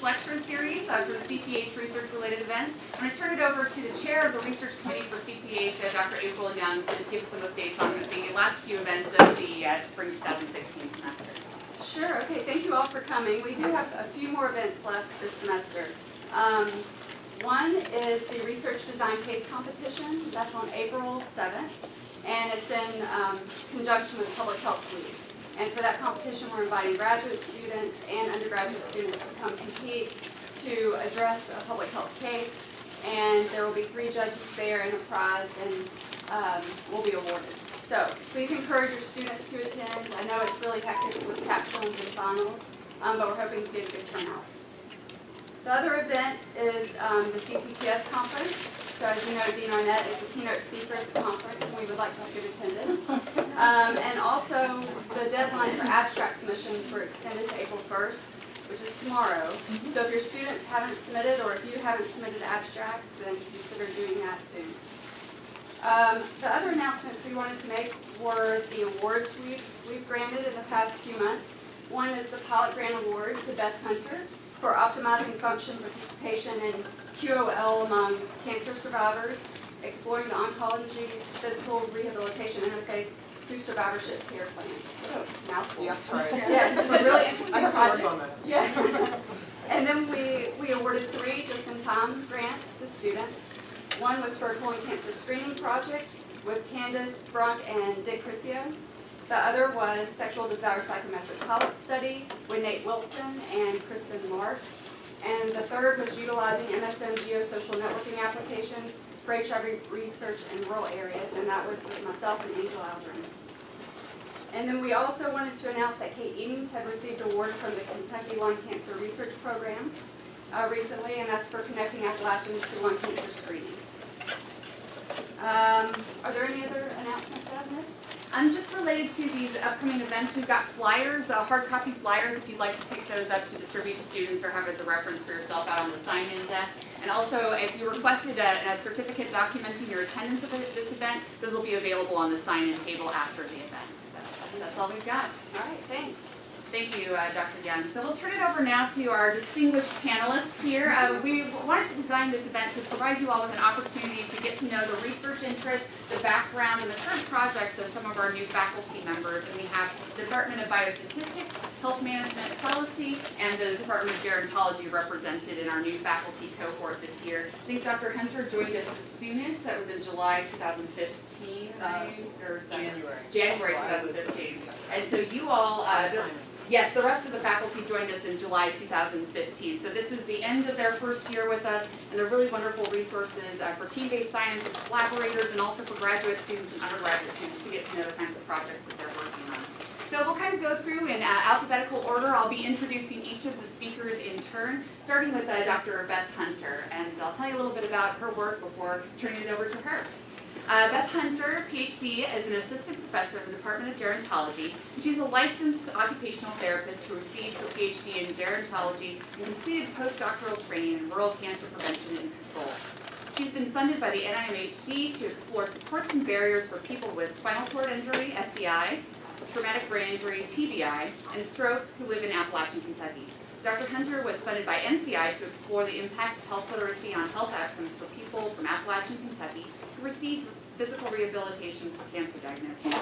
lecture series for the CPH research-related events. I'm going to turn it over to the chair of the research committee for CPH, Dr. April Young, to give some updates on the last few events of the spring 2016 semester. Sure. Okay. Thank you all for coming. We do have a few more events left this semester. One is the research design case competition. That's on April 7th, and it's in conjunction with Public Health Week. And for that competition, we're inviting graduate students and undergraduate students to come compete to address a public health case. And there will be 3 judges there and a prize, and will be awarded. So please encourage your students to attend. I know it's really hectic with capstones and finals, but we're hoping to get a good turnout. The other event is the Ccts Conference. So as you know, Dean Arnett is the keynote speaker at the conference, and we would like to have good attendance. And also, the deadline for abstract submissions were extended to April 1st, which is tomorrow. So if your students haven't submitted, or if you haven't submitted abstracts, then consider doing that soon. The other announcements we wanted to make were the awards we've granted in the past few months. One is the Pilot Grant Award to Beth Hunter for optimizing function participation in QOL among cancer survivors, exploring the oncology physical rehabilitation interface through survivorship care plans. Oh, mouthful. Yes, right. Yes, it's a really interesting project. On that. Yeah. And then we awarded 3 just-in-time grants to students. One was for a colon cancer screening project with Candace Brunk and Dick Criscio. The other was sexual desire psychometric pilot study with Nate Wilson and Kristen Mark. And the third was utilizing MSM geosocial networking applications for HIV research in rural areas, and that was with myself and Angel Aldrin. And then we also wanted to announce that Kate Edens had received an award from the Kentucky Lung Cancer Research Program recently, and that's for connecting Appalachians to lung cancer screening. Are there any other announcements that I've missed? Just related to these upcoming events, we've got flyers, hard copy flyers, if you'd like to pick those up to distribute to students or have as a reference for yourself out on the sign-in desk. And also, if you requested a certificate documenting your attendance of this event, those will be available on the sign-in table after the event. So that's all we've got. All right, thanks. Thank you, Dr. Young. So we'll turn it over now to our distinguished panelists here. We wanted to design this event to provide you all with an opportunity to get to know the research interests, the background, and the current projects of some of our new faculty members. And we have the Department of Biostatistics, Health Management Policy, and the Department of Gerontology represented in our new faculty cohort this year. I think Dr. Hunter joined us the soonest. That was in July 2015, or January 2015. And so you all, yes, the rest of the faculty joined us in July 2015. So this is the end of their first year with us, and they're really wonderful resources for team-based sciences collaborators and also for graduate students and undergraduate students to get to know the kinds of projects that they're working on. So we'll kind of go through in alphabetical order. I'll be introducing each of the speakers in turn, starting with Dr. Beth Hunter, and I'll tell you a little bit about her work before turning it over to her. Beth Hunter, PhD, is an assistant professor in the Department of Gerontology, and she's a licensed occupational therapist who received her PhD in gerontology and completed postdoctoral training in rural cancer prevention and control. She's been funded by the NIMHD to explore supports and barriers for people with spinal cord injury, SCI, traumatic brain injury, TBI, and stroke who live in Appalachian, Kentucky. Dr. Hunter was funded by NCI to explore the impact of health literacy on health outcomes for people from Appalachian, Kentucky who receive physical rehabilitation for cancer diagnosis.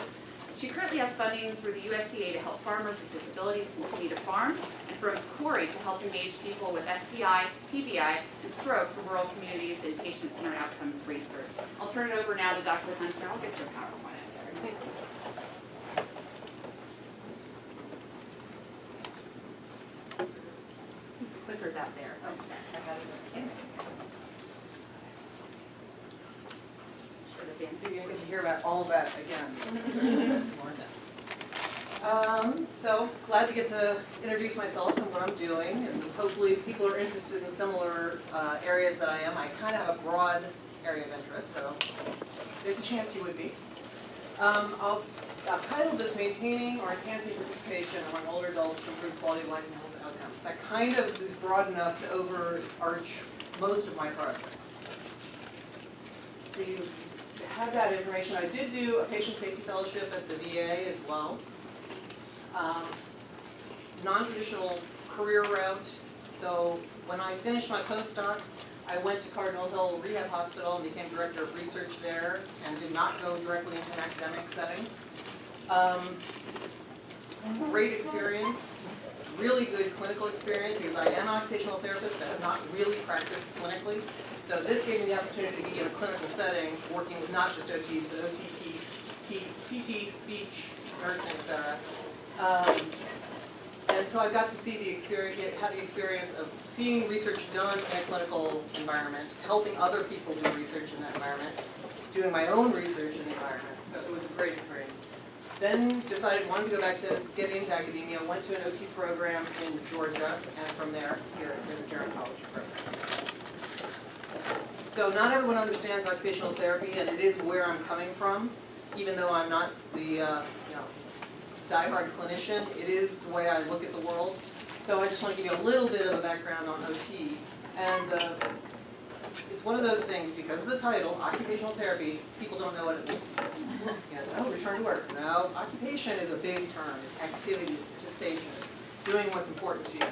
She currently has funding through the USDA to help farmers with disabilities continue to farm, and from CORI to help engage people with SCI, TBI, and stroke for rural communities in patient-centered outcomes research. I'll turn it over now to Dr. Hunter. I'll get your PowerPoint out there. Clicker's out there. Oh, yes. So you're going to get to hear about all of that again. So glad to get to introduce myself and what I'm doing, and hopefully people are interested in similar areas that I am. I kind of have a broad area of interest, so there's a chance you would be. I've titled this Maintaining or Enhancing Participation Among Older Adults to Improve Quality of Life and Health Outcomes. That kind of is broad enough to overarch most of my projects. So you have that information. I did do a patient safety fellowship at the VA as well. Non-traditional career route, So when I finished my postdoc, I went to Cardinal Hill Rehab Hospital and became director of research there and did not go directly into an academic setting. Great experience, really good clinical experience because I am an occupational therapist but have not really practiced clinically. So this gave me the opportunity to be in a clinical setting working with not just OTs but OTPs, PT, speech, nursing, etc. And so I got to see the experience, have the experience of seeing research done in a clinical environment, helping other people do research in that environment, doing my own research in the environment. So it was a great experience. Then decided wanted to go back to get into academia, went to an OT program in Georgia, and from there, here to the Gerontology program. So not everyone understands occupational therapy, and it is where I'm coming from, even though I'm not the diehard clinician. It is the way I look at the world. So I just want to give you a little bit of a background on OT. And it's one of those things, because of the title, occupational therapy, people don't know what it means. Yes, oh, return to work. No, occupation is a big term. It's activity, it's participation, it's doing what's important to you.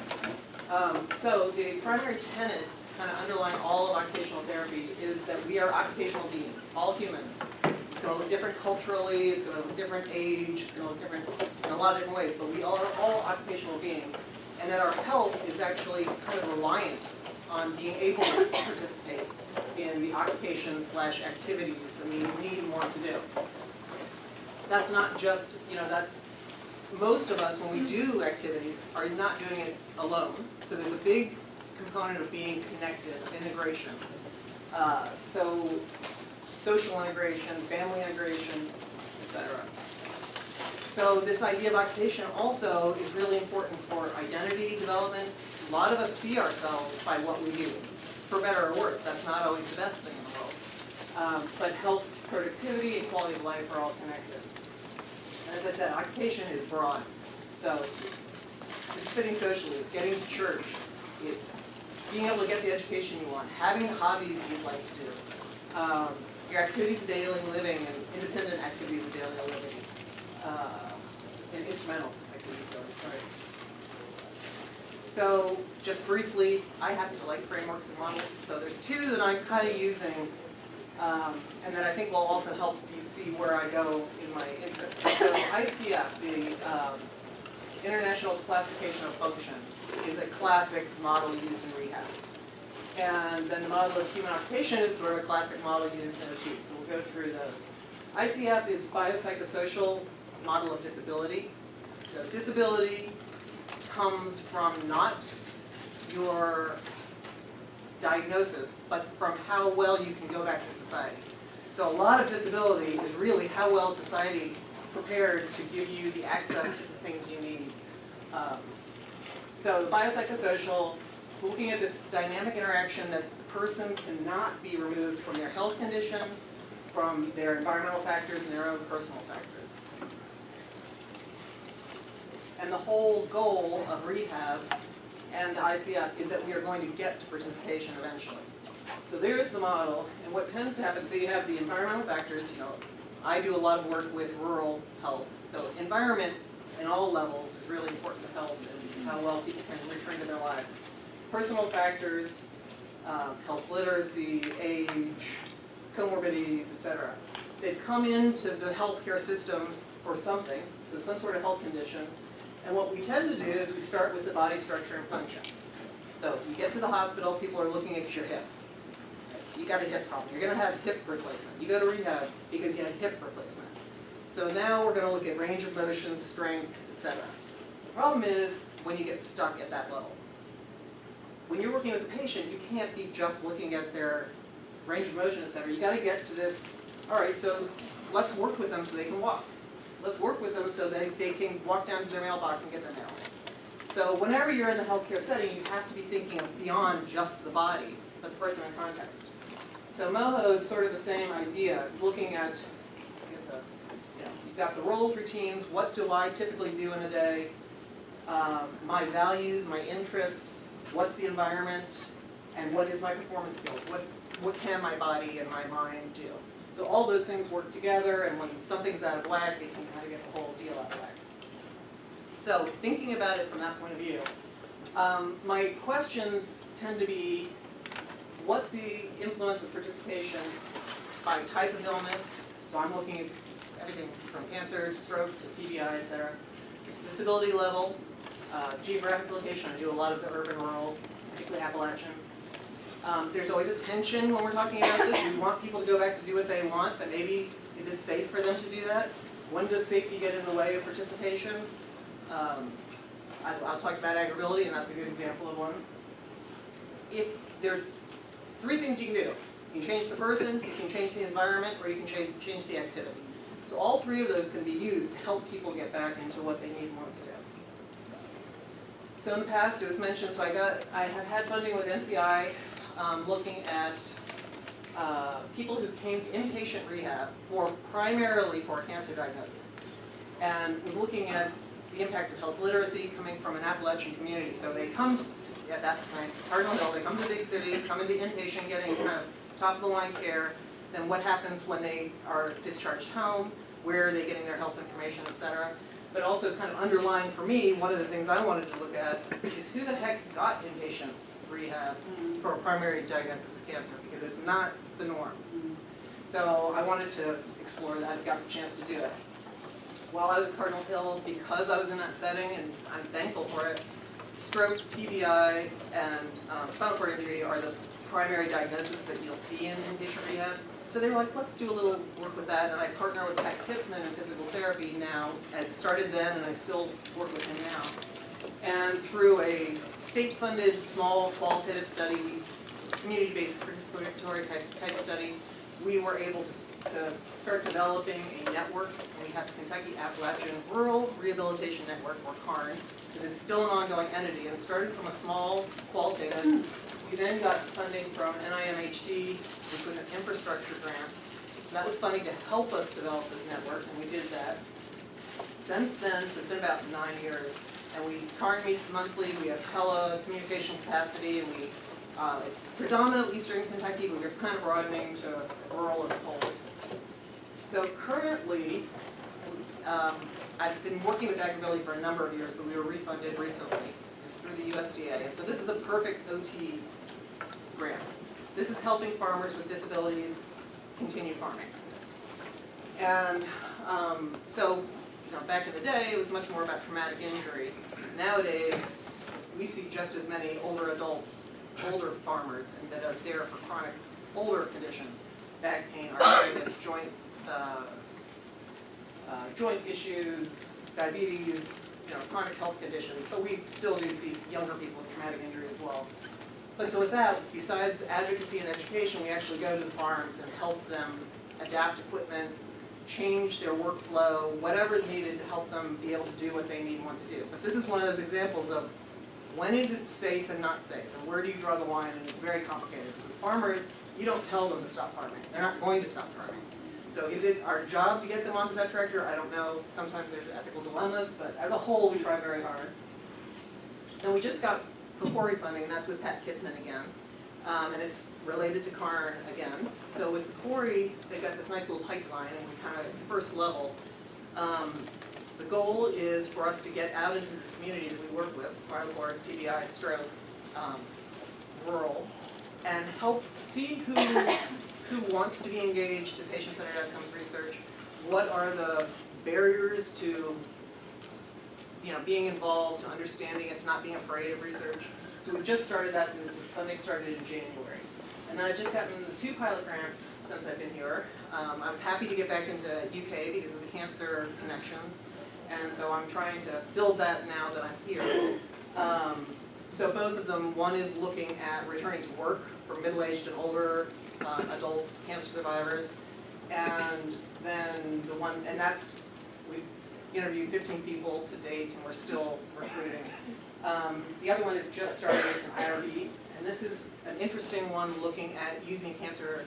So the primary tenet kind of underlying all of occupational therapy is that we are occupational beings, all humans. It's going to look different culturally, it's going to look different age, it's going to look different in a lot of different ways, but we are all occupational beings. And that our health is actually kind of reliant on being able to participate in the occupations/activities that we need and want to do. That's not just, that most of us, when we do activities, are not doing it alone. So there's a big component of being connected, of integration. So social integration, family integration, etc. So this idea of occupation also is really important for identity development. A lot of us see ourselves by what we do, for better or worse. That's not always the best thing in the world. But health, productivity, and quality of life are all connected. And as I said, occupation is broad. So it's fitting socially, it's getting to church, it's being able to get the education you want, having hobbies you'd like to do, your activities of daily living and independent activities of daily living, and instrumental activities, sorry. So just briefly, I happen to like frameworks and models, so there's two that I'm kind of using, and that I think will also help you see where I go in my interest. So ICF, the International Classification of Function, is a classic model used in rehab. And then the model of human occupation is sort of a classic model used in OT, so we'll go through those. ICF is biopsychosocial model of disability. So disability comes from not your diagnosis, but from how well you can go back to society. So a lot of disability is really how well society prepared to give you the access to the things you need. So biopsychosocial is looking at this dynamic interaction that the person cannot be removed from their health condition, from their environmental factors, and their own personal factors. And the whole goal of rehab and ICF is that we are going to get to participation eventually. So there's the model, and what tends to happen, so you have the environmental factors, I do a lot of work with rural health, so environment in all levels is really important to health and how well people can return to their lives. Personal factors, health literacy, age, comorbidities, etc. They come into the healthcare system for something, so some sort of health condition, and what we tend to do is we start with the body structure and function. So you get to the hospital, people are looking at your hip. You got a hip problem, you're going to have hip replacement. You go to rehab because you had hip replacement. So now we're going to look at range of motion, strength, etc. The problem is when you get stuck at that level. When you're working with a patient, you can't be just looking at their range of motion, etc. You got to get to this, all right, so let's work with them so they can walk. Let's work with them so they can walk down to their mailbox and get their mail. So whenever you're in the healthcare setting, you have to be thinking of beyond just the body, but the person in context. So MOHO is sort of the same idea. It's looking at, you've got the roles, routines, what do I typically do in a day, my values, my interests, what's the environment, and what is my performance skills? What can my body and my mind do? So all those things work together, and when something's out of whack, it can kind of get the whole deal out of whack. So thinking about it from that point of view, My questions tend to be, what's the influence of participation by type of illness? So I'm looking at everything from cancer to stroke to TBI, et cetera. Disability level, geographic location. I do a lot of the urban, rural, particularly Appalachian. There's always a tension when we're talking about this. We want people to go back to do what they want, but maybe is it safe for them to do that? When does safety get in the way of participation? I'll talk about agribility, and that's a good example of one. If there's 3 things you can do. You can change the person, you can change the environment, or you can change the activity. So all 3 of those can be used to help people get back into what they need and want to do. So in the past, it was mentioned, so I have had funding with NCI looking at people who came to inpatient rehab primarily for cancer diagnosis, and was looking at the impact of health literacy coming from an Appalachian community. So they come to at that time, Cardinal Hill, they come to the big city, come into inpatient, getting kind of top of the line care. Then what happens when they are discharged home? Where are they getting their health information, et cetera? But also kind of underlying for me, one of the things I wanted to look at is who the heck got inpatient rehab for a primary diagnosis of cancer, because it's not the norm. So I wanted to explore that, got the chance to do it. While I was at Cardinal Hill, because I was in that setting, and I'm thankful for it, stroke, TBI, and spinal cord injury are the primary diagnosis that you'll see in inpatient rehab. So they were like, let's do a little work with that, and I partner with Kathi in physical therapy now. I started then, and I still work with him now. And through a state-funded, small, qualitative study, community-based participatory type study, we were able to start developing a network. And we have the Kentucky Appalachian Rural Rehabilitation Network, or CARN. It is still an ongoing entity, and it started from a small qualitative. We then got funding from NIMHD, which was an infrastructure grant. So that was funding to help us develop this network, and we did that. Since then, so it's been about 9 years, and CARN meets monthly. We have telecommunication capacity, and it's predominantly Eastern Kentucky, but we're kind of broadening to rural as a whole. So currently, I've been working with agribility for a number of years, but we were refunded recently. It's through the USDA, and so this is a perfect OT grant. This is helping farmers with disabilities continue farming. And so, back in the day, it was much more about traumatic injury. Nowadays, we see just as many older adults, older farmers, and that are there for chronic older conditions, back pain, arthritis, joint issues, diabetes, chronic health conditions. But we still do see younger people with traumatic injury as well. But so with that, besides advocacy and education, we actually go to the farms and help them adapt equipment, change their workflow, whatever is needed to help them be able to do what they need and want to do. But this is one of those examples of when is it safe and not safe, and where do you draw the line, and it's very complicated. So farmers, you don't tell them to stop farming. They're not going to stop farming. So is it our job to get them onto that tractor? I don't know. Sometimes there's ethical dilemmas, but as a whole, we try very hard. And we just got Pcori funding, and that's with Pat Kitzman again. And it's related to CARN again. So with Pcori, they've got this nice little pipeline, and we kind of, first level, the goal is for us to get out into this community that we work with, spinal cord, TBI, stroke, rural, and help see who wants to be engaged in patient-centered outcomes research, what are the barriers to being involved, to understanding it, to not being afraid of research. So we just started that, and the funding started in January. And then I've just gotten 2 pilot grants since I've been here. I was happy to get back into UK because of the cancer connections. And so I'm trying to build that now that I'm here. So both of them, one is looking at returning to work for middle-aged and older adults, cancer survivors. And then the one, and that's, we've interviewed 15 people to date, and we're still recruiting. The other one is just starting, it's an IRB, and this is an interesting one looking at using cancer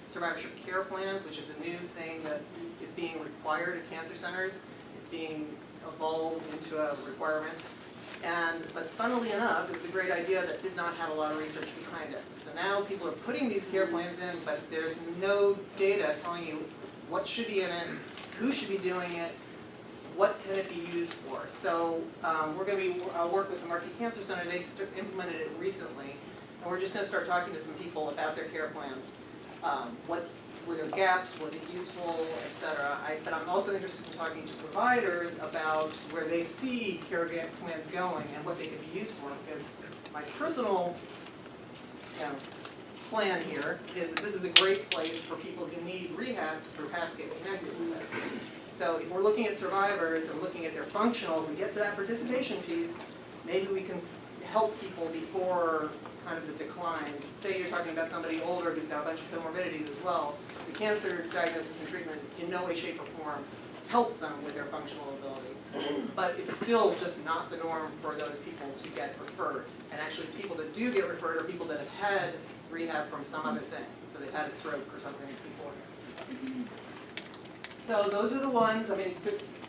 survivorship care plans, which is a new thing that is being required at cancer centers. It's being evolved into a requirement. But funnily enough, it was a great idea that did not have a lot of research behind it. So now people are putting these care plans in, but there's no data telling you what should be in it, who should be doing it, what can it be used for? So we're going to be work with the Marquis Cancer Center. They implemented it recently, and we're just going to start talking to some people about their care plans. What were there gaps? Was it useful, et cetera? But I'm also interested in talking to providers about where they see care plans going and what they could be used for. Because my personal plan here is that this is a great place for people who need rehab to perhaps get connected with it. So if we're looking at survivors and looking at their functional, we get to that participation piece, maybe we can help people before kind of the decline. Say you're talking about somebody older who's got a bunch of comorbidities as well. The cancer diagnosis and treatment in no way, shape, or form help them with their functional ability. But it's still just not the norm for those people to get referred. And actually people that do get referred are people that have had rehab from some other thing. So they've had a stroke or something before. So those are the ones, I mean,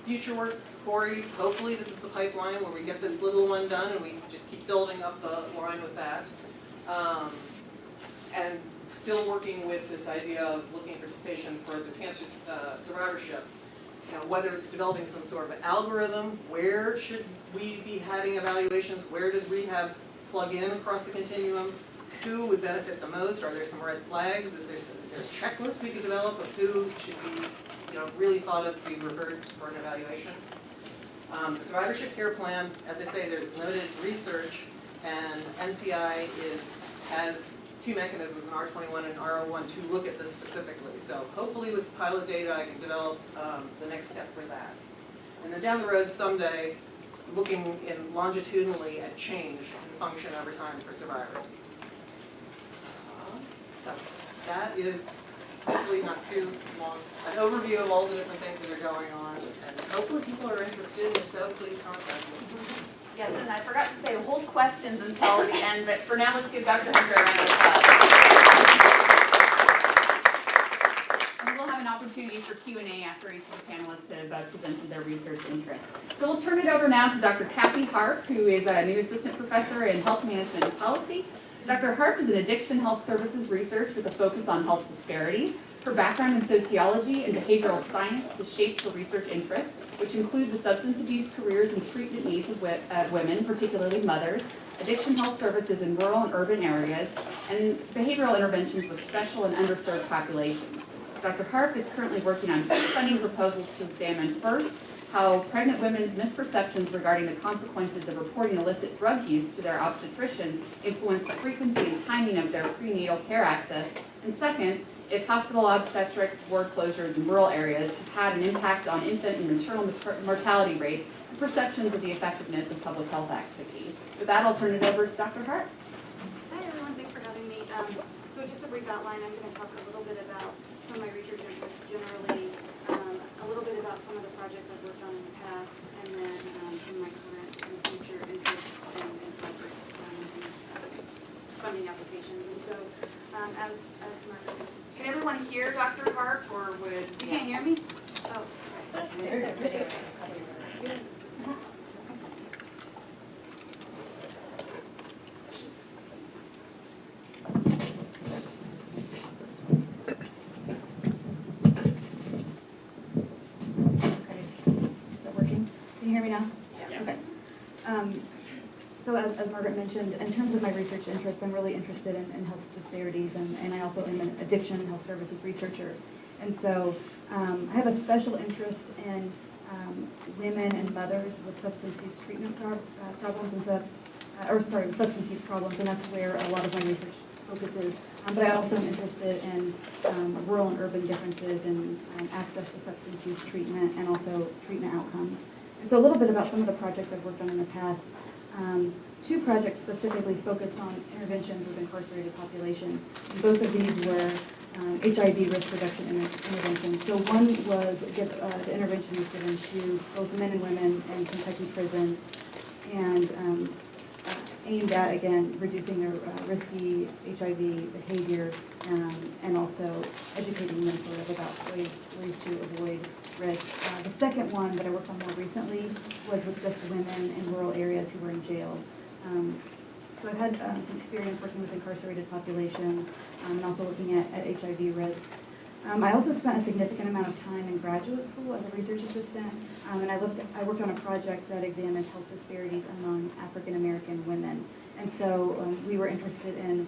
future work, Corey, hopefully this is the pipeline where we get this little one done and we just keep building up the line with that. And still working with this idea of looking at participation for the cancer survivorship. You know, whether it's developing some sort of algorithm, where should we be having evaluations, where does rehab plug in across the continuum, who would benefit the most, are there some red flags, is there a checklist we could develop of who should be really thought of to be referred for an evaluation. The survivorship care plan, as I say, there's limited research, and NCI has two mechanisms, an R21 and R01, to look at this specifically. So hopefully with pilot data, I can develop the next step for that. And then down the road someday, looking longitudinally at change and function over time for survivors. So that is hopefully not too long, an overview of all the different things that are going on. And hopefully people are interested, if so, please contact me. Yes, and I forgot to say, hold questions until the end, but for now, let's give Dr. Hunter a round of applause. And we'll have an opportunity for Q&A after each of the panelists have presented their research interests. So we'll turn it over now to Dr. Kathi Harp, who is a new assistant professor in health management and policy. Dr. Harp is an addiction health services research with a focus on health disparities. Her background in sociology and behavioral science has shaped her research interests, which include the substance abuse careers and treatment needs of women, particularly mothers, addiction health services in rural and urban areas, and behavioral interventions with special and underserved populations. Dr. Harp is currently working on two funding proposals to examine, first, how pregnant women's misperceptions regarding the consequences of reporting illicit drug use to their obstetricians influence the frequency and timing of their prenatal care access, and second, if hospital obstetrics ward closures in rural areas have had an impact on infant and maternal mortality rates and perceptions of the effectiveness of public health activities. With that, I'll turn it over to Dr. Harp. Hi everyone, thanks for having me. So just a brief outline, I'm going to talk a little bit about some of my research interests generally, a little bit about some of the projects I've worked on in the past, and then some of my current and future interests in projects and funding applications. And so as Margaret, Can everyone hear Dr. Harp, or would... you can't hear me? Oh. Can you hear me now? Yeah. Okay. So as Margaret mentioned, in terms of my research interests, I'm really interested in health disparities, and I also am an addiction health services researcher. And so I have a special interest in women and mothers with substance use treatment problems, and so that's, with substance use problems, and that's where a lot of my research focuses. But I also am interested in rural and urban differences in access to substance use treatment and also treatment outcomes. And so a little bit about some of the projects I've worked on in the past. Two projects specifically focused on interventions with incarcerated populations. And both of these were HIV risk reduction interventions. So one was, the intervention was given to both men and women in Kentucky prisons, and aimed at, again, reducing their risky HIV behavior, and also educating them sort of about ways to avoid risk. The second one that I worked on more recently was with just women in rural areas who were in jail. So I've had some experience working with incarcerated populations, and also looking at HIV risk. I also spent a significant amount of time in graduate school as a research assistant, and I worked on a project that examined health disparities among African American women. And so we were interested in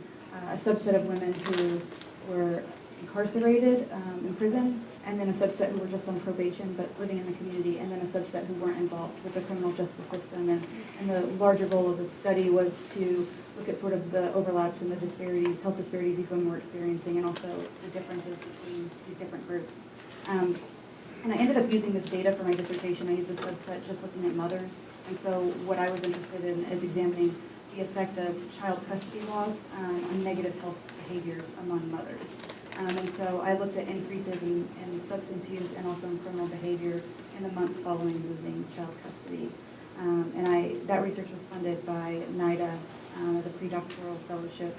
a subset of women who were incarcerated in prison, and then a subset who were just on probation but living in the community, and then a subset who weren't involved with the criminal justice system. And the larger goal of the study was to look at sort of the overlaps and the disparities, health disparities these women were experiencing, and also the differences between these different groups. And I ended up using this data for my dissertation. I used a subset just looking at mothers. And so what I was interested in is examining the effect of child custody laws on negative health behaviors among mothers. And so I looked at increases in substance use and also in criminal behavior in the months following losing child custody. And that research was funded by NIDA as a pre-doctoral fellowship.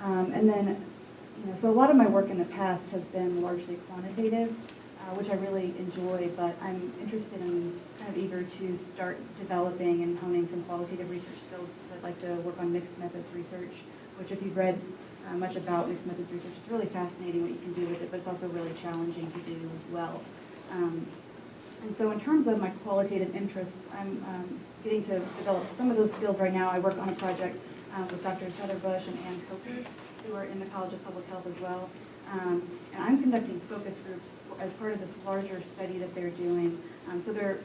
And then, so a lot of my work in the past has been largely quantitative, which I really enjoy, but I'm interested in kind of eager to start developing and honing some qualitative research skills because I'd like to work on mixed methods research, which if you've read much about mixed methods research, it's really fascinating what you can do with it, but it's also really challenging to do well. And so in terms of my qualitative interests, I'm getting to develop some of those skills right now. I work on a project with Drs. Heather Bush and Ann Coker, who are in the College of Public Health as well. And I'm conducting focus groups as part of this larger study that they're doing. So they're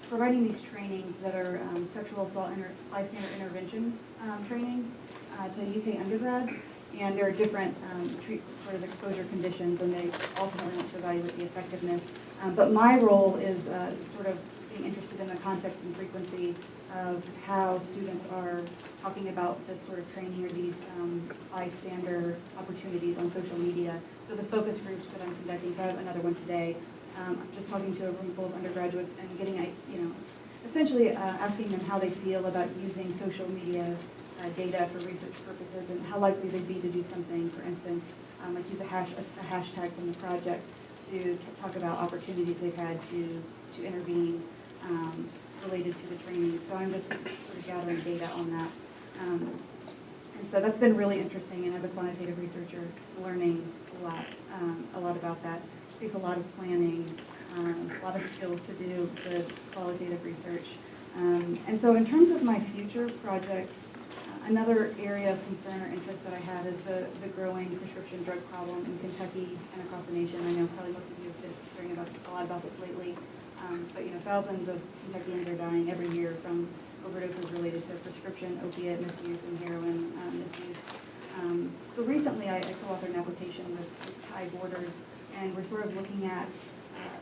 providing these trainings that are sexual assault bystander intervention trainings to UK undergrads. And there are different sort of exposure conditions, and they ultimately want to evaluate the effectiveness. But my role is sort of being interested in the context and frequency of how students are talking about this sort of training or these bystander opportunities on social media. So the focus groups that I'm conducting, so I have another one today, just talking to a room full of undergraduates and getting, essentially asking them how they feel about using social media data for research purposes and how likely they'd be to do something, for instance, like use a hashtag from the project to talk about opportunities they've had to intervene related to the training. So I'm just sort of gathering data on that. And so that's been really interesting, and as a quantitative researcher, learning a lot about that. It takes a lot of planning, a lot of skills to do the qualitative research. And so in terms of my future projects, another area of concern or interest that I have is the growing prescription drug problem in Kentucky and across the nation. I know probably most of you have been hearing a lot about this lately, but thousands of Kentuckians are dying every year from overdoses related to prescription opiate misuse and heroin misuse. So recently I co-authored an application with High Borders, and we're sort of looking at,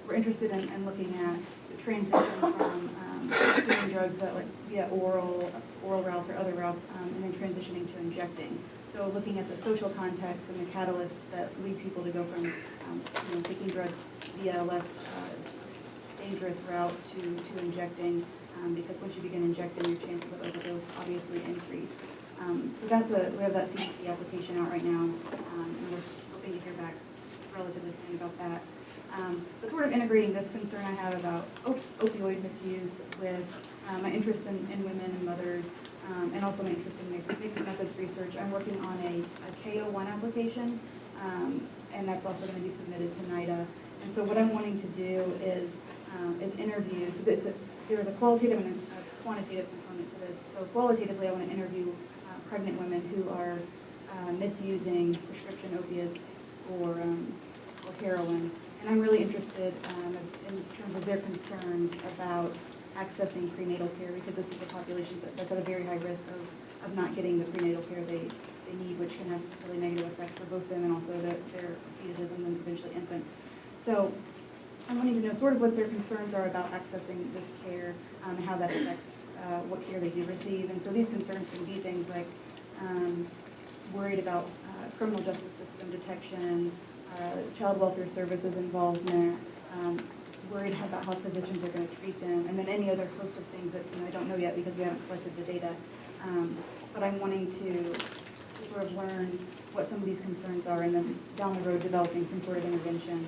we're interested in looking at the transition from consuming drugs via oral routes or other routes, and then transitioning to injecting. So looking at the social context and the catalysts that lead people to go from taking drugs via a less dangerous route to injecting, because once you begin injecting, your chances of overdose obviously increase. So we have that CDC application out right now, and we're hoping to hear back relatively soon about that. But sort of integrating this concern I have about opioid misuse with my interest in women and mothers, and also my interest in mixed methods research. I'm working on a KO1 application, and that's also going to be submitted to NIDA. And so what I'm wanting to do is interview, so there's a qualitative and a quantitative component to this. So qualitatively, I want to interview pregnant women who are misusing prescription opiates or heroin. And I'm really interested in terms of their concerns about accessing prenatal care, because this is a population that's at a very high risk of not getting the prenatal care they need, which can have really negative effects for both them and also their fetuses and then eventually infants. So I'm wanting to know sort of what their concerns are about accessing this care, and how that affects what care they do receive. And so these concerns can be things like worried about criminal justice system detection, child welfare services involvement, worried about how physicians are going to treat them, and then any other host of things that I don't know yet because we haven't collected the data. But I'm wanting to sort of learn what some of these concerns are, and then down the road developing some sort of intervention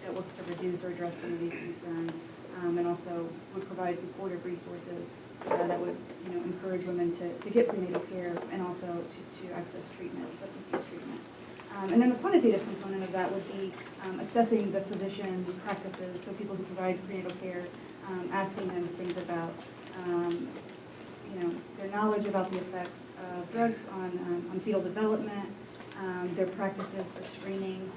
that works to reduce or address some of these concerns, and also would provide supportive resources that would encourage women to get prenatal care and also to access treatment, substance use treatment. And then the quantitative component of that would be assessing the physician practices, so people who provide prenatal care, asking them things about their knowledge about the effects of drugs on fetal development, their practices for screening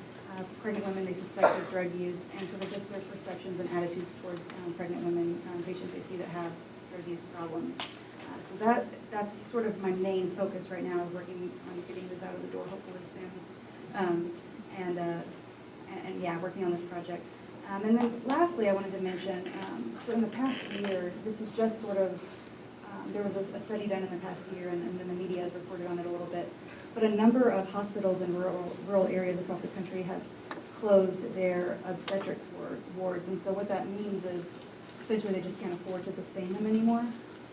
pregnant women they suspect of drug use, and sort of just their perceptions and attitudes towards pregnant women, patients they see that have drug use problems. So that's sort of my main focus right now, is working on getting this out of the door hopefully soon. And yeah, working on this project. And then lastly, I wanted to mention, so in the past year, this is just sort of, there was a study done in the past year, and then the media has reported on it a little bit, but a number of hospitals in rural areas across the country have closed their obstetrics wards. And so what that means is essentially they just can't afford to sustain them anymore.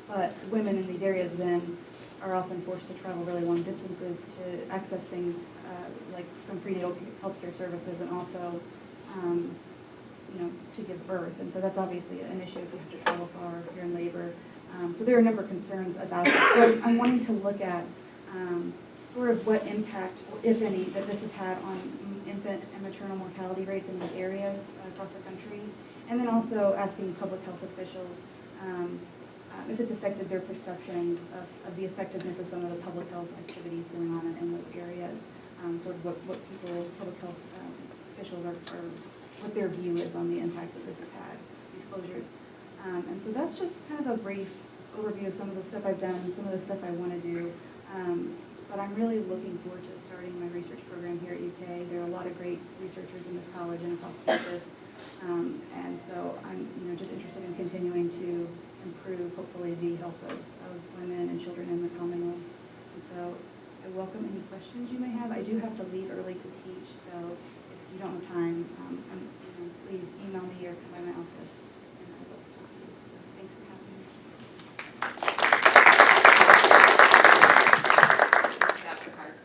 But women in these areas then are often forced to travel really long distances to access things like some prenatal healthcare services, and also to give birth. And so that's obviously an issue if you have to travel far, if you're in labor. So there are a number of concerns about it. So I'm wanting to look at sort of what impact, if any, that this has had on infant and maternal mortality rates in these areas across the country. And then also asking public health officials if it's affected their perceptions of the effectiveness of some of the public health activities going on in those areas. Sort of what public health officials are, what their view is on the impact that this has had, these closures. And so that's just kind of a brief overview of some of the stuff I've done, some of the stuff I want to do. But I'm really looking forward to starting my research program here at UK. There are a lot of great researchers in this college and across campus. And so I'm just interested in continuing to improve, hopefully, the health of women and children in the Commonwealth. And so I welcome any questions you may have. I do have to leave early to teach, so if you don't have time, please email me or come by my office, and I'd love to talk to you. So thanks for having me. Dr. Harp.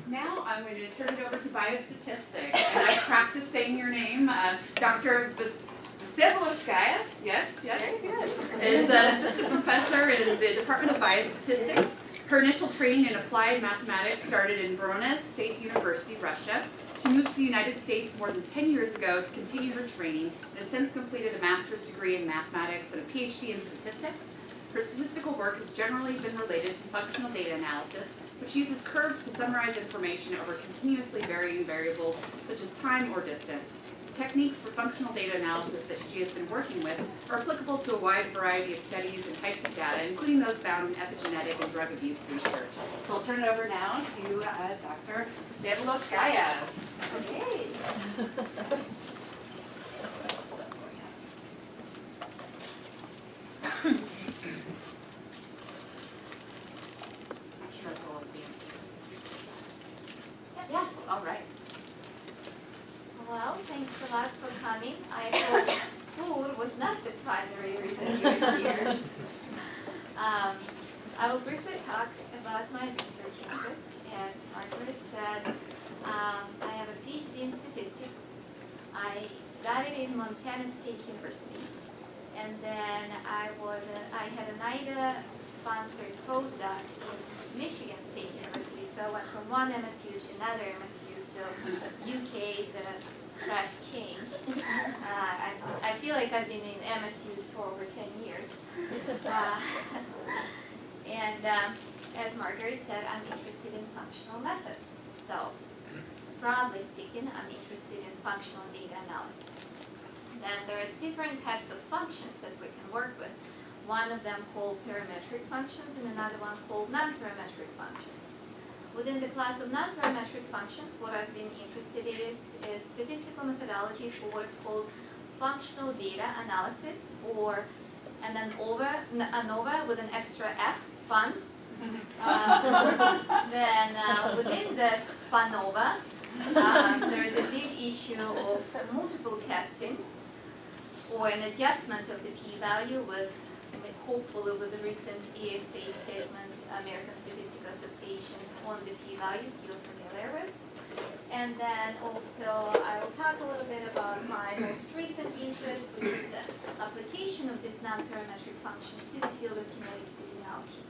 Now I'm going to turn it over to Biostatistics, and I practiced saying your name, Dr. Vsevolozhskaya, yes, Very good. is an assistant professor in the Department of Biostatistics. Her initial training in applied mathematics started in Voronezh State University, Russia. She moved to the United States more than 10 years ago to continue her training and has since completed a master's degree in mathematics and a PhD in statistics. Her statistical work has generally been related to functional data analysis, which uses curves to summarize information over continuously varying variables such as time or distance. Techniques for functional data analysis that she has been working with are applicable to a wide variety of studies and types of data, including those found in epigenetic and drug abuse research. So I'll turn it over now to Dr. Vsevolozhskaya. Okay. Yes, all right. Well, thanks a lot for coming. I hope food was not the primary reason you're here. I will briefly talk about my research interest. As Margaret said, I have a PhD in statistics. I got it in Montana State University. And then I had an IDA-sponsored postdoc in Michigan State University. So I went from one MSU to another MSU. So UK is a crash change. I feel like I've been in MSUs for over 10 years. And as Margaret said, I'm interested in functional methods. So broadly speaking, I'm interested in functional data analysis. Then there are different types of functions that we can work with. One of them called parametric functions and another one called non-parametric functions. Within the class of non-parametric functions, what I've been interested in is statistical methodology for what is called functional data analysis, or an ANOVA with an extra F, fun. Then within this FANOVA, there is a big issue of multiple testing, or an adjustment of the p-value with, hopefully with the recent ESA statement, American Statistical Association, on the p-values you're familiar with. And then also I will talk a little bit about my most recent interest, which is the application of these non-parametric functions to the field of genetic epidemiology.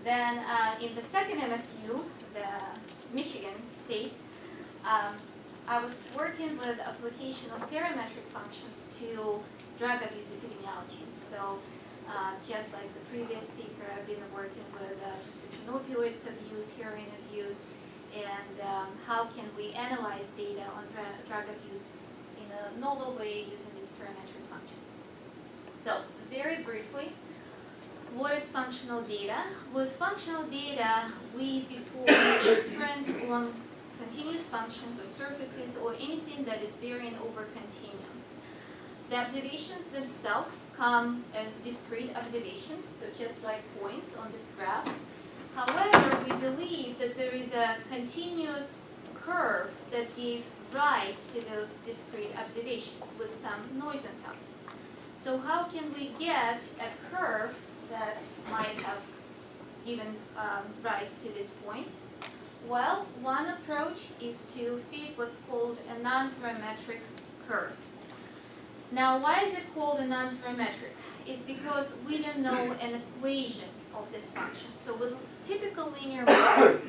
Then in the second MSU, the Michigan State, I was working with application of parametric functions to drug abuse epidemiology. So just like the previous speaker, I've been working with prescription opioids abuse, heroin abuse, and how can we analyze data on drug abuse in a novel way using these parametric functions. So very briefly, what is functional data? With functional data, we perform inference on continuous functions or surfaces or anything that is varying over continuum. The observations themselves come as discrete observations, so just like points on this graph. However, we believe that there is a continuous curve that gave rise to those discrete observations with some noise on top. So how can we get a curve that might have given rise to these points? Well, one approach is to fit what's called a non-parametric curve. Now, why is it called a non-parametric? It's because we don't know an equation of this function. So with typical linear methods,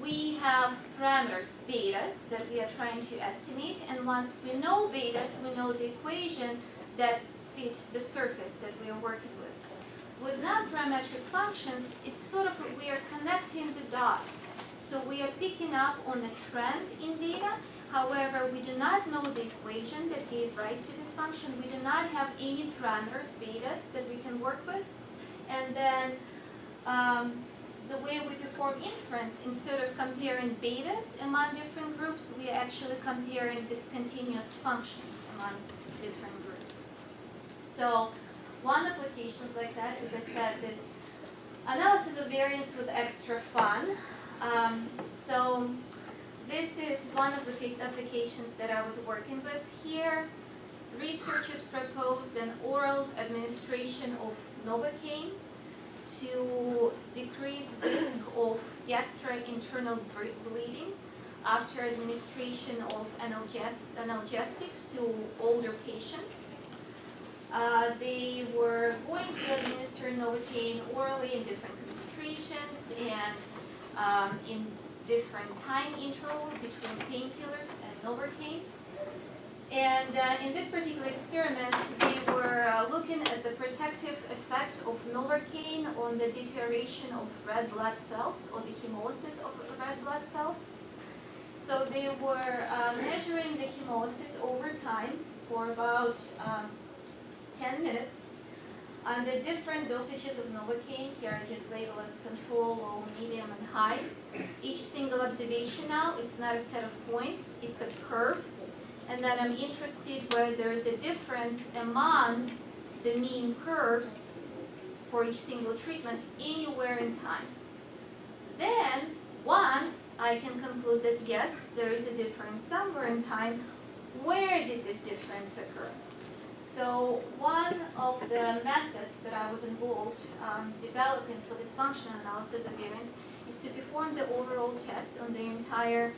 we have parameters, betas, that we are trying to estimate, and once we know betas, we know the equation that fit the surface that we are working with. With non-parametric functions, it's sort of we are connecting the dots. So we are picking up on the trend in data. However, we do not know the equation that gave rise to this function. We do not have any parameters, betas, that we can work with. And then the way we perform inference, instead of comparing betas among different groups, we are actually comparing discontinuous functions among different groups. So one application like that, as I said, is analysis of variance with extra fun. So this is one of the applications that I was working with here. Researchers proposed an oral administration of Novocaine to decrease risk of gastrointestinal bleeding after administration of analgesics to older patients. They were going to administer Novocaine orally in different concentrations and in different time intervals between painkillers and Novocaine. And in this particular experiment, they were looking at the protective effect of Novocaine on the deterioration of red blood cells or the hemolysis of red blood cells. So they were measuring the hemolysis over time for about 10 minutes under different dosages of Novocaine. Here I just label as control, low, medium, and high. Each single observation now, it's not a set of points, it's a curve. And then I'm interested where there is a difference among the mean curves for each single treatment anywhere in time. Then, once I can conclude that yes, there is a difference somewhere in time, where did this difference occur? So one of the methods that I was involved developing for this functional analysis of variance is to perform the overall test on the entire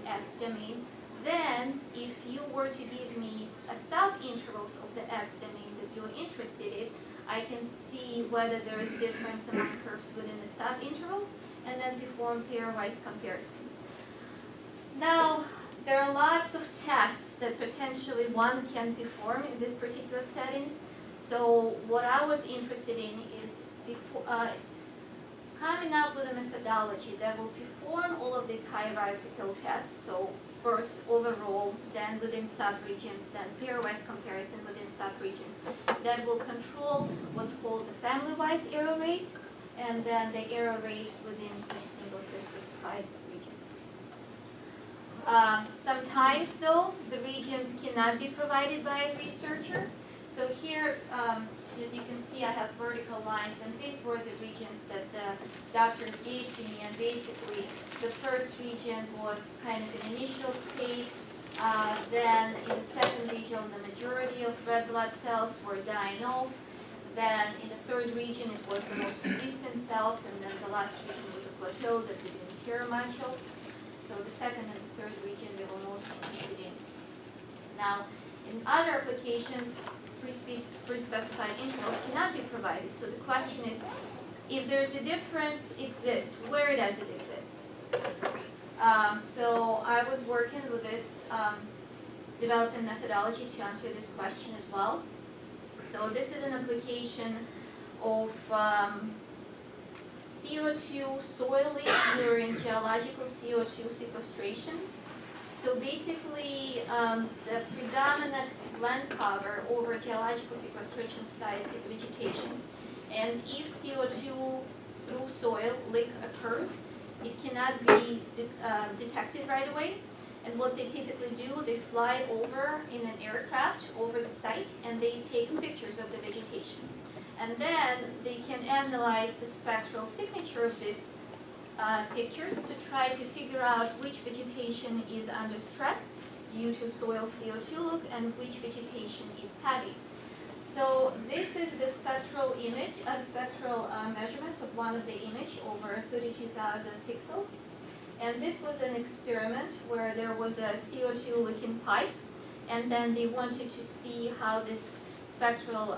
X domain. Then, if you were to give me a sub-intervals of the X domain that you're interested in, I can see whether there is difference among curves within the sub-intervals, and then perform pairwise comparison. Now, there are lots of tests that potentially one can perform in this particular setting. So what I was interested in is coming up with a methodology that will perform all of these hierarchical tests. So first overall, then within subregions, then pairwise comparison within subregions, that will control what's called the family-wise error rate, and then the error rate within each single pre-specified region. Sometimes, though, the regions cannot be provided by a researcher. So here, as you can see, I have vertical lines, and these were the regions that the doctors gave to me. And basically, the first region was kind of an initial state. Then in the second region, the majority of red blood cells were dying off. Then in the third region, it was the most resistant cells, and then the last region was a plateau that we didn't care much of. So the second and the third region they were most interested in. Now, in other applications, pre-specified intervals cannot be provided. So the question is, if there's a difference exist, where does it exist? So I was working with this development methodology to answer this question as well. So this is an application of CO2 soil leak during geological CO2 sequestration. So basically, the predominant land cover over geological sequestration site is vegetation. And if CO2 through soil leak occurs, it cannot be detected right away. And what they typically do, they fly over in an aircraft over the site and they take pictures of the vegetation. And then they can analyze the spectral signature of these pictures to try to figure out which vegetation is under stress due to soil CO2 look and which vegetation is heavy. So this is the spectral image, spectral measurements of one of the image over 32,000 pixels. And this was an experiment where there was a CO2 leaking pipe, and then they wanted to see how this spectral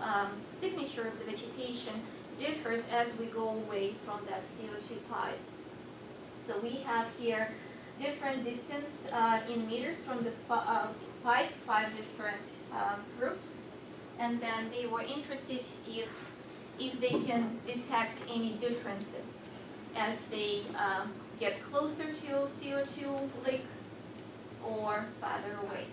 signature of the vegetation differs as we go away from that CO2 pipe. So we have here different distance in meters from the pipe, 5 different groups, and then they were interested if they can detect any differences as they get closer to CO2 leak or farther away.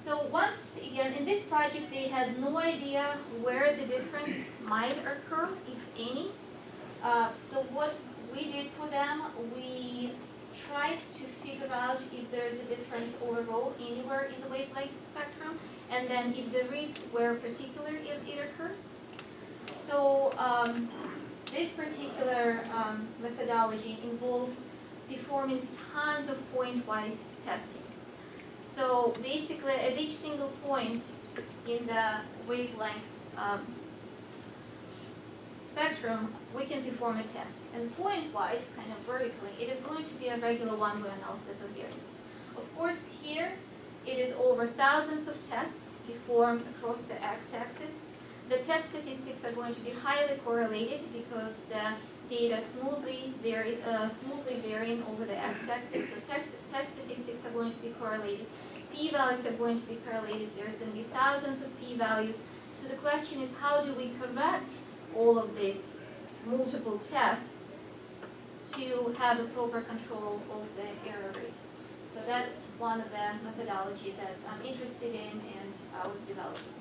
So once again, in this project, they had no idea where the difference might occur, if any. So what we did for them, we tried to figure out if there is a difference overall anywhere in the wavelength spectrum, and then if there is, where particular it occurs. So this particular methodology involves performing tons of point-wise testing. So basically, at each single point in the wavelength spectrum, we can perform a test. And point-wise, kind of vertically, it is going to be a regular one-way analysis of variance. Of course, here it is over thousands of tests performed across the x-axis. The test statistics are going to be highly correlated because the data smoothly varying over the x-axis. So test statistics are going to be correlated. P-values are going to be correlated. There's going to be thousands of p-values. So the question is, how do we correct all of these multiple tests to have a proper control of the error rate? So that's one of the methodology that I'm interested in and I was developing.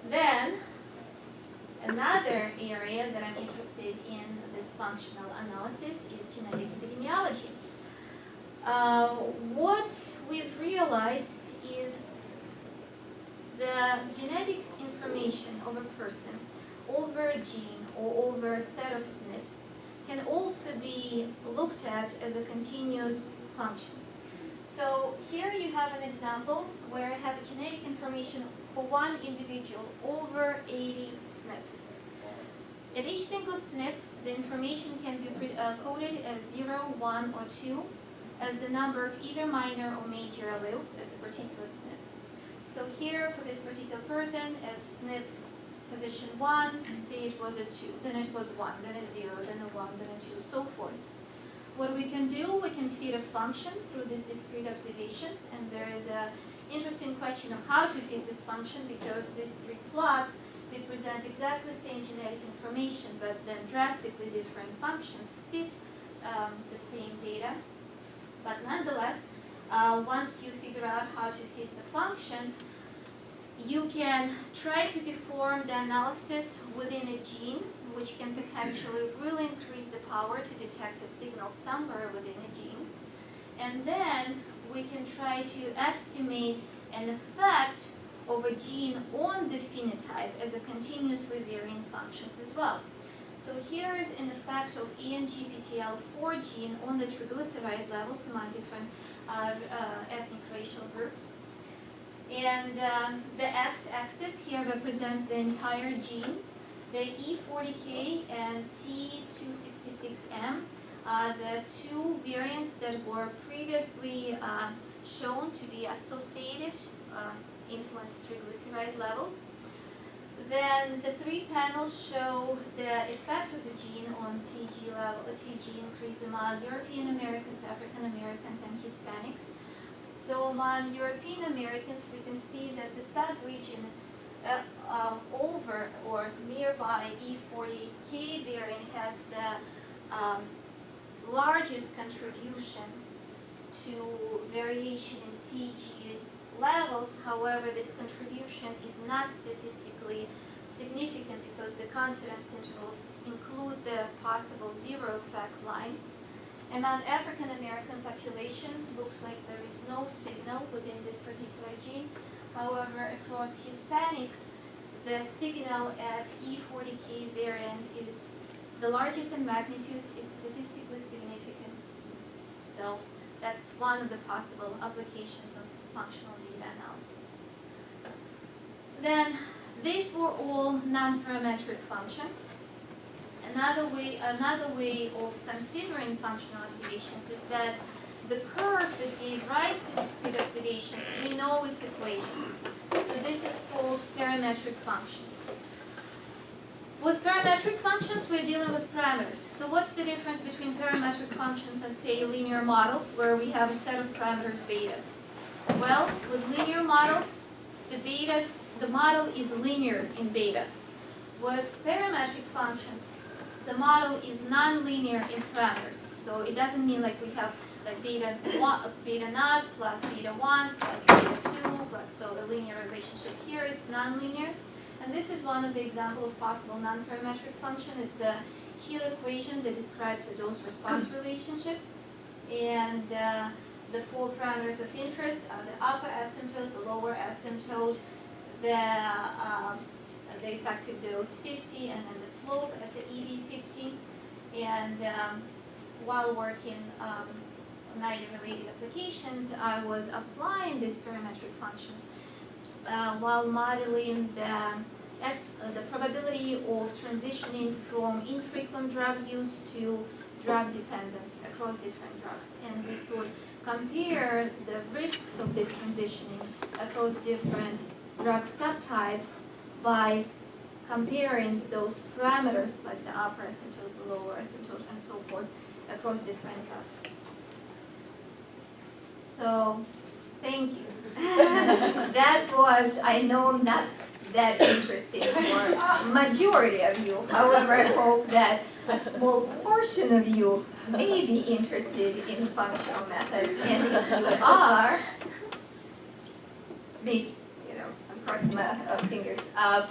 Then, another area that I'm interested in this functional analysis is genetic epidemiology. What we've realized is the genetic information of a person over a gene or over a set of SNPs can also be looked at as a continuous function. So here you have an example where I have genetic information for one individual over 80 SNPs. At each single SNP, the information can be coded as 0, 1, or 2 as the number of either minor or major alleles at the particular SNP. So here, for this particular person, at SNP position 1, say it was a 2, then it was 1, then a 0, then a 1, then a 2, so forth. What we can do, we can feed a function through these discrete observations, and there is an interesting question of how to feed this function because these three plots, they present exactly the same genetic information, but then drastically different functions fit the same data. But nonetheless, once you figure out how to fit the function, you can try to perform the analysis within a gene, which can potentially really increase the power to detect a signal somewhere within a gene. And then we can try to estimate an effect of a gene on the phenotype as a continuously varying functions as well. So here is an effect of ANGPTL4 gene on the triglyceride levels among different ethnic racial groups. And the x-axis here represents the entire gene. The E40K and T266M are the two variants that were previously shown to be associated influence triglyceride levels. Then the three panels show the effect of the gene on TG level, TG increase among European Americans, African Americans, and Hispanics. So among European Americans, we can see that the subregion over or nearby E40K variant has the largest contribution to variation in TG levels. However, this contribution is not statistically significant because the confidence intervals include the possible zero effect line. Among African American population, looks like there is no signal within this particular gene. However, across Hispanics, the signal at E40K variant is the largest in magnitude. It's statistically significant. So that's one of the possible applications of functional data analysis. Then these were all non-parametric functions. Another way of considering functional observations is that the curve that gave rise to discrete observations, we know its equation. So this is called parametric function. With parametric functions, we're dealing with parameters. So what's the difference between parametric functions and, say, linear models, where we have a set of parameters, betas? Well, with linear models, the model is linear in beta. With parametric functions, the model is non-linear in parameters. So it doesn't mean like we have like beta naught plus beta 1 plus beta 2 plus, so the linear relationship here, it's non-linear. And this is one of the examples of possible non-parametric function. It's a Hill equation that describes a dose-response relationship. And the four parameters of interest are the upper asymptote, the lower asymptote, the effective dose 50, and then the slope at the ED 50. And while working on related applications, I was applying these parametric functions while modeling the probability of transitioning from infrequent drug use to drug dependence across different drugs. And we could compare the risks of this transitioning across different drug subtypes by comparing those parameters like the upper asymptote, the lower asymptote, and so forth across different drugs. So, thank you. That was, I know, not that interesting for majority of you. However, I hope that a small portion of you may be interested in functional methods, and if you are, maybe, I'm crossing my fingers.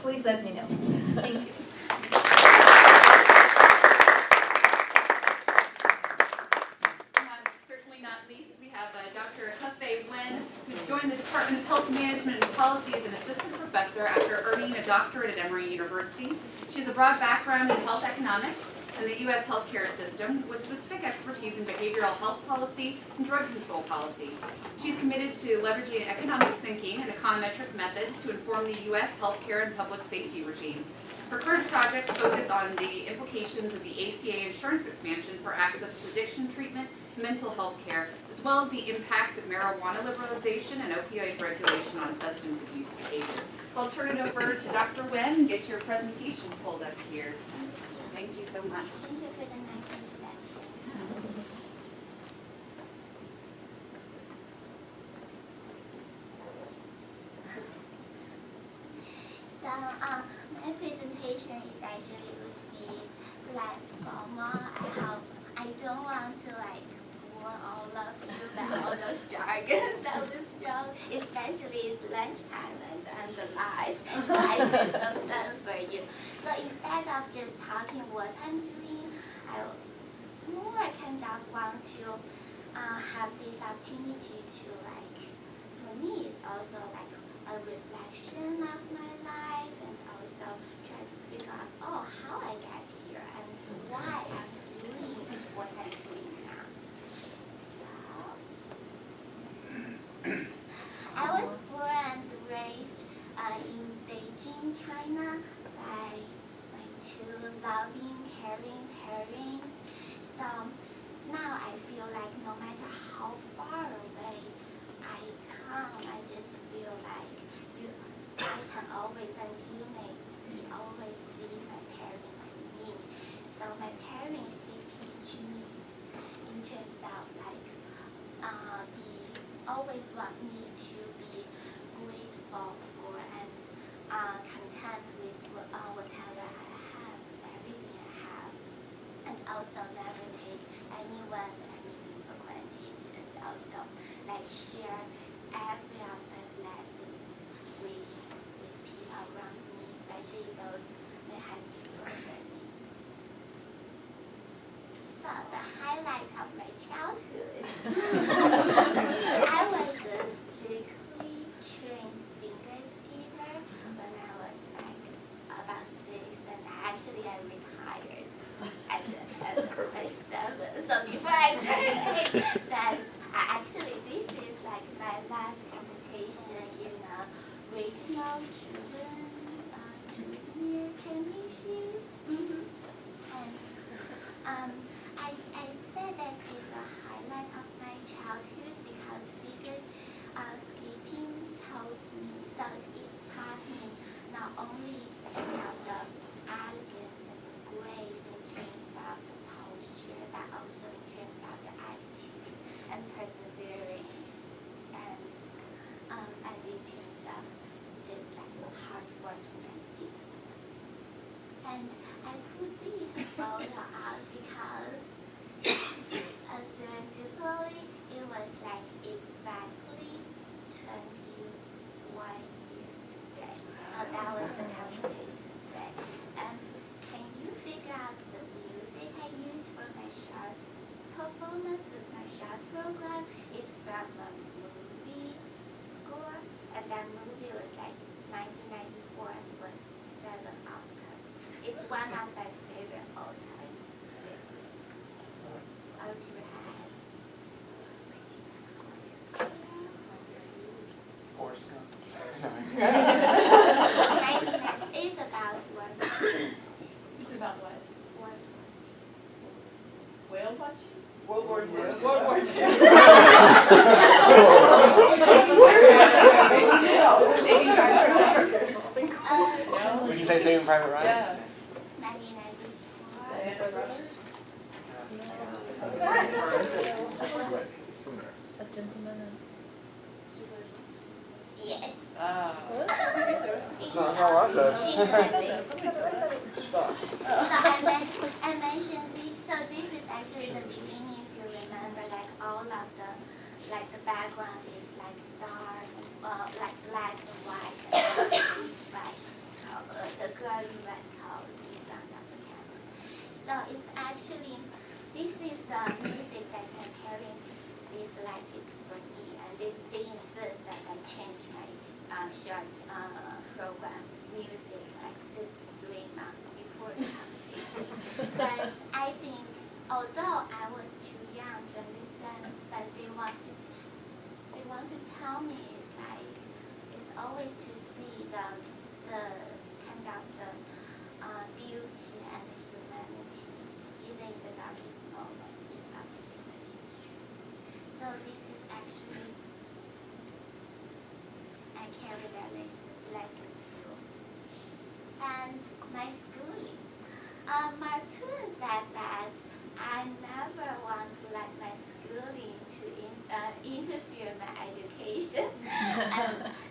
Please let me know. Thank you. Certainly not least, we have Dr. Hefei Wen, who's joined the Department of Health Management and Policy as an assistant professor after earning a doctorate at Emory University. She has a broad background in health economics and the U.S. healthcare system, with specific expertise in behavioral health policy and drug control policy. She's committed to leveraging economic thinking and econometric methods to inform the U.S. healthcare and public safety regime. Her current projects focus on the implications of the ACA insurance expansion for access to addiction treatment, mental health care, as well as the impact of marijuana liberalization and opioid regulation on substance abuse behavior. So I'll turn it over to Dr. Wen and get your presentation pulled up here. Thank you so much. Thank you for the nice introduction. So my presentation is actually would be less formal. I don't want to bore all of you by all those jargons of this show, especially it's lunchtime and the lies. So I say some done for you. So instead of just talking what I'm doing, I more kind of want to have this opportunity to for me it's also a reflection of my life, and also try to figure out, how I got here and why I'm doing what I'm doing now. So, I was born and raised in Beijing, China, by my two loving, caring parents. So now I feel like no matter how far away I come, I just feel like I can always, and you may my parents, they teach me in terms of like, always want me to be grateful for and content with whatever I have, everything I have, and also never take anyone, anything for granted, and also like share every of my blessings with people around me, especially those that have older than me. So the highlight of my childhood, I was a strictly trained figure skater when I was like about 6, and actually I retired at 7. So before I turned 8, that actually this is like my last competition in a regional junior championship. And I said that is a highlight of my childhood because figure skating taught me, so it taught me not only the elegance and the grace in terms of the posture, but also in terms of the attitude and perseverance, and in terms of just like hard working and discipline. And I put this photo out because serendipitously it was like exactly 21 years today. So that was the competition day. And can you figure out the music I used for my short performance with my short program is from a movie score, and that movie was like 1994 and won 7 Oscars. It's one of my favorite all-time favorites. It's about one. It's about what? One. Whale watching? World War II. World War II. Would you say Saving Private Ryan? Yeah. 1994. Sooner. A gentleman and Yes. No, watch that. She knows this. So I mentioned this. So this is actually the beginning. If you remember, like all of the, like the background is like dark, like black and white, and white color. The girl in red coat in front of the camera. So it's actually, this is the music that my parents selected for me, and they insist that I change my short program music like just 3 months before the competition. But I think, although I was too young to understand, but they want to tell me it's like it's always to see the kind of the beauty and the humanity even in the darkest moment of human history. So this is actually, I carry that lesson through. And my schooling. My tutor said that I never want to let my schooling to interfere my education.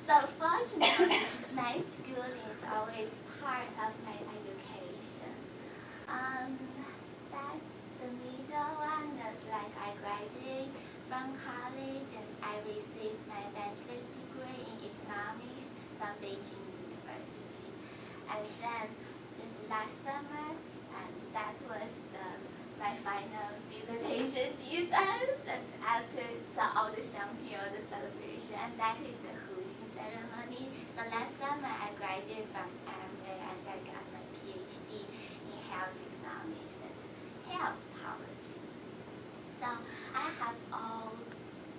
So fortunately, my schooling is always part of my education. That's the middle one. That's like I graduated from college and I received my bachelor's degree in economics from Beijing University. And then just last summer, and that was my final dissertation defense, and after all the champion, the celebration, and that is the holding ceremony. So last summer I graduated from MA and I got my PhD in health economics and health policy. So I have all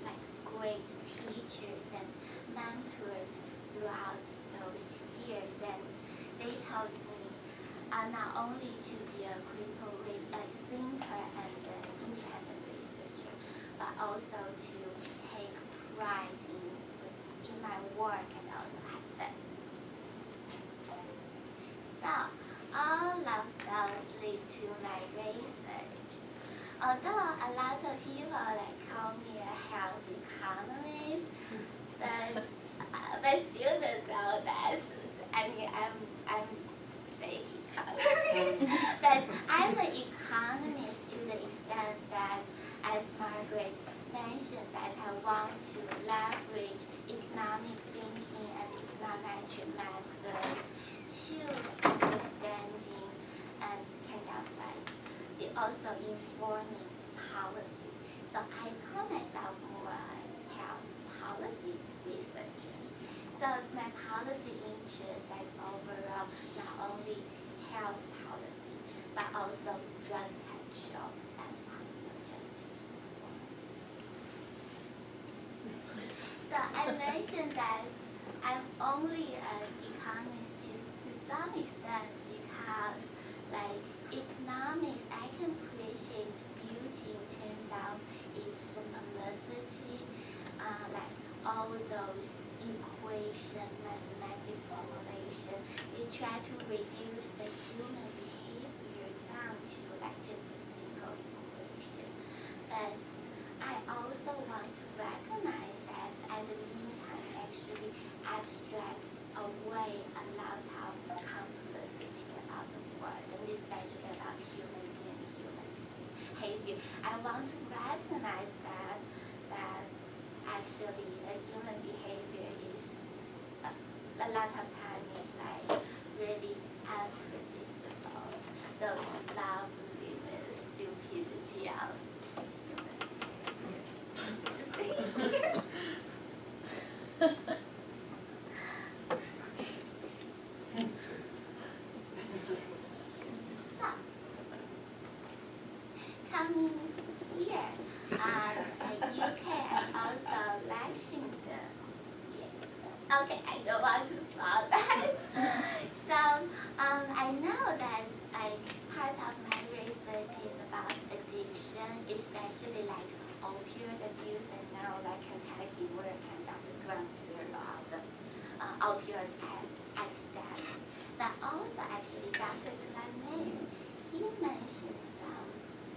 like great teachers and mentors throughout those years, and they taught me not only to be a critical thinker and independent researcher, but also to take pride in my work and also have fun. So all of those lead to my although a lot of people like call me a health economist, but students know that I'm fake economist. But I'm an economist to the extent that, as Margaret mentioned, that I want to leverage economic thinking and econometric methods to understanding and kind of like also informing policy. So I call myself more a health policy researcher. So my policy interests like overall not only health policy but also drug control and criminal justice reform. So I mentioned that I'm only an economist to some extent because like economics, I can appreciate beauty in terms of its simplicity, like all those equation, mathematical formulation, they try to reduce the human behavior down to like just a single equation. But I also want to recognize that at the meantime actually abstract away a lot of complexity about the world, and especially about human behavior. I want to recognize that actually the human behavior is a lot of time is like really unpredictable. The loveliness, stupidity of human behavior. Coming here, UK and also Lexington. Yeah. Okay, I don't want to spoil that. So I know that like part of my research is about addiction, especially like opioid abuse. I know like Kentucky were kind of the ground zero of the opioid epidemic. But also actually Dr. Glamis, he mentioned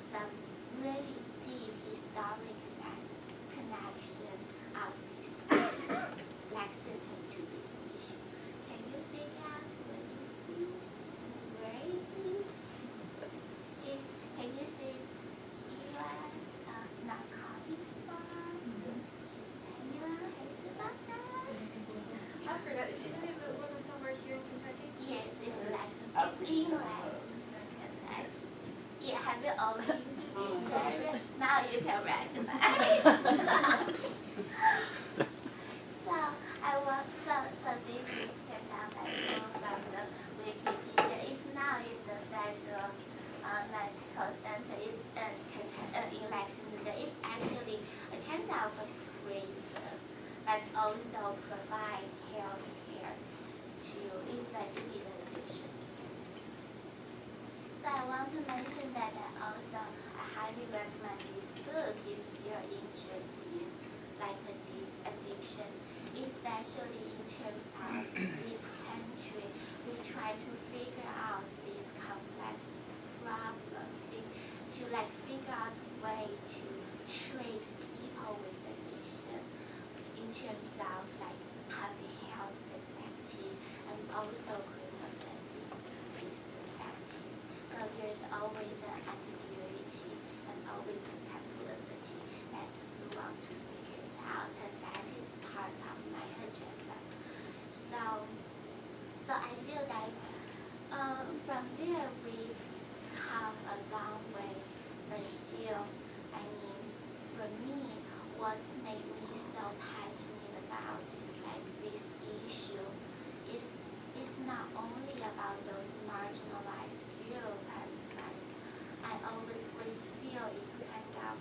some really deep historic connection of this city, Lexington, to this issue. Can you figure out what is this? Where it is? Can you say U.S. narcotic farm? Anyone heard about that? I've heard that. Isn't it wasn't somewhere here in Kentucky? Yes, it's Lexington. It's in Lexington, Kentucky. Yeah, have you all been to this area? Now you can recognize. So this is kind of like from the Wikipedia. It's the Federal Medical Center in Lexington. It's actually a kind of a prison that also provide health care to especially the addiction. So I want to mention that I highly recommend this book if you're interested in like addiction, especially in terms of this country. We try to figure out this complex problem, to like figure out a way to treat people with addiction in terms of like public health perspective and also criminal justice perspective. So there's always an ambiguity and always a complexity that we want to figure it out, and that is part of my agenda. So I feel that from there we've come a long way, but still, I mean, for me, what made me so passionate about is like this issue is not only about those marginalized groups, and like I always feel it's kind of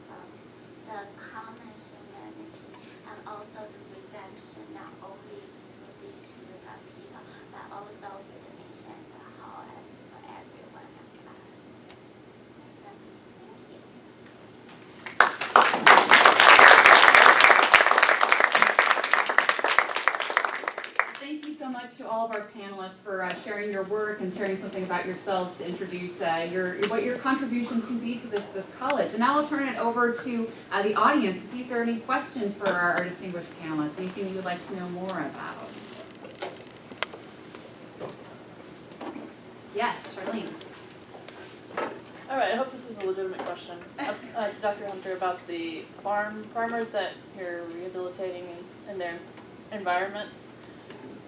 the common humanity and also the redemption not only for this group of people but also for the nation as a whole and for everyone of us. So, thank you. Thank you so much to all of our panelists. panelists for sharing your work and sharing something about yourselves to introduce what your contributions can be to this college. And now I'll turn it over to the audience to see if there are any questions for our distinguished panelists, anything you would like to know more about. Yes, Charlene. All right, I hope this is a legitimate question. To Dr. Hunter about the farmers that you're rehabilitating in their environments.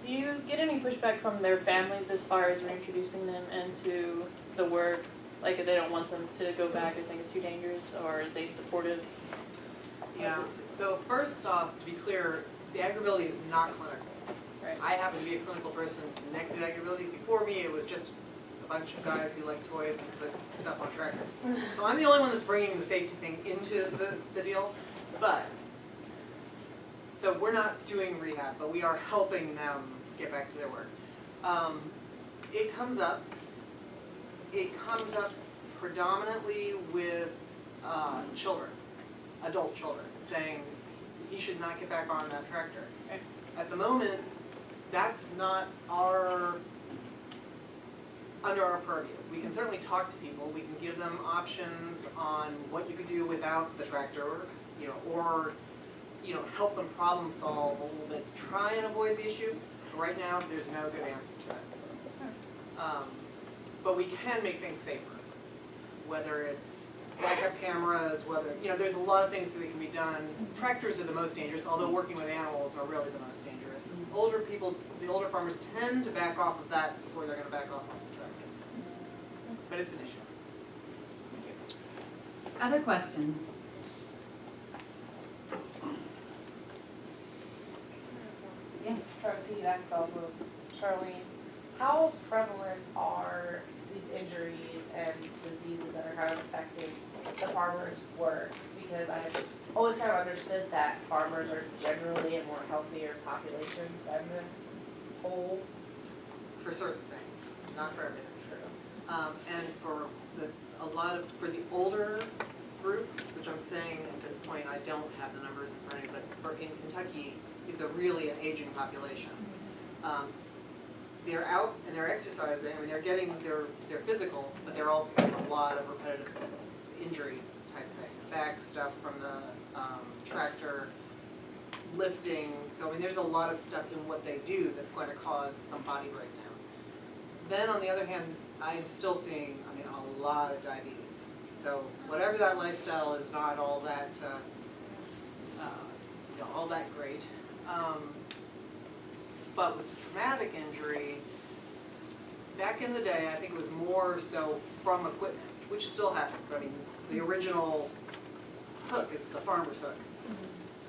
Do you get any pushback from their families as far as reintroducing them into the work? Like if they don't want them to go back or think it's too dangerous, or are they supportive? Yeah, so first off, to be clear, the agribility is not clinical. Right. I happen to be a clinical person connected to agribility. Before me, it was just a bunch of guys who like toys and put stuff on tractors. So I'm the only one that's bringing the safety thing into the deal. But, so we're not doing rehab, but we are helping them get back to their work. It comes up predominantly with children, adult children, saying he should not get back on that tractor. At the moment, that's not under our purview. We can certainly talk to people. We can give them options on what you could do without the tractor, or help them problem solve a little bit to try and avoid the issue. Right now, there's no good answer to it. But we can make things safer, whether it's backup cameras, there's a lot of things that can be done. Tractors are the most dangerous, although working with animals are really the most dangerous. Older people, the older farmers tend to back off of that before they're going to back off on the tractor. But it's an issue. Thank you. Other questions? Yes. Trying to piggyback off of Charlene, how prevalent are these injuries and diseases that are kind of affecting the farmers' work? Because I've always kind of understood that farmers are generally a more healthier population than the whole. For certain things, not for everything. And for for the older group, which I'm saying at this point, I don't have the numbers in front of me, but in Kentucky, it's really an aging population. They're out and they're exercising. I mean, they're getting their physical, but they're also getting a lot of repetitive injury type thing, back stuff from the tractor, lifting. So I mean, there's a lot of stuff in what they do that's going to cause some body breakdown. Then on the other hand, I'm still seeing, a lot of diabetes. So whatever that lifestyle is not all that, all that great. But with traumatic injury, back in the day, I think it was more so from equipment, which still happens. But the original hook is the farmer's hook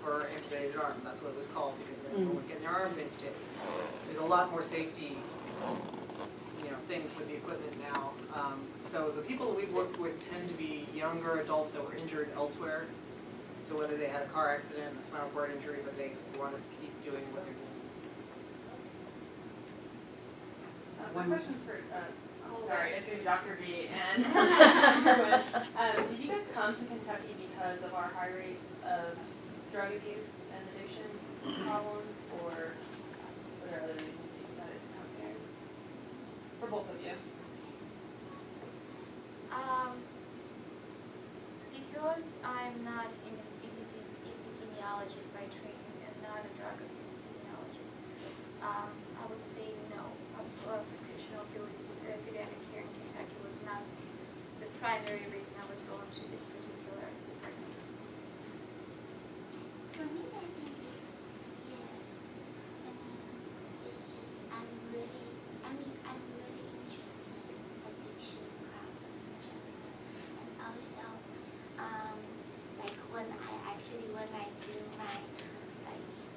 for amputated arm. That's what it was called because everyone was getting their arms amputated. There's a lot more safety things with the equipment now. So the people we've worked with tend to be younger adults that were injured elsewhere. So whether they had a car accident, a spinal cord injury, but they want to keep doing what they're doing. My question's for, sorry, it's going to be Dr. B and everyone. Did you guys come to Kentucky because of our high rates of drug abuse and addiction problems, or were there other reasons that you decided to come here? For both of you. Because I'm not an epidemiologist by training and not a drug abuse epidemiologist, I would say no. Prescription opioids epidemic here in Kentucky was not the primary reason I was drawn to this particular department. For me, I think it's yes. It's just I'm really interested in addiction problem in general, and also when I do my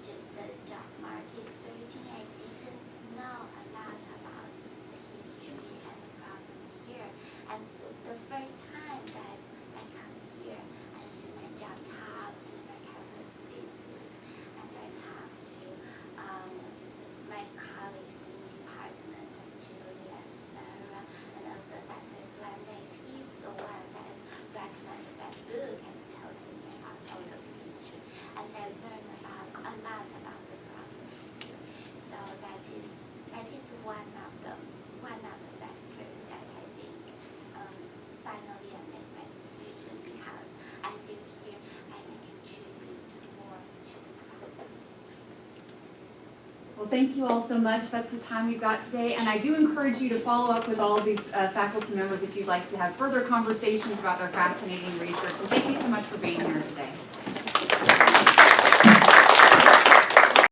just the job market searching, I didn't know a lot about the history and the problem here, and so the first time that I come here and do my job talk, do my campus visit, and I talk to my colleagues in the department, Julia, Sarah, and also Dr. Glenn. He's the one that recommended that book and told me about all those history, and I learned a lot about the problem here. So that is one of Well, thank you all so much. That's the time we've got today. And I do encourage you to follow up with all of these faculty members if you'd like to have further conversations about their fascinating research. And thank you so much for being here today.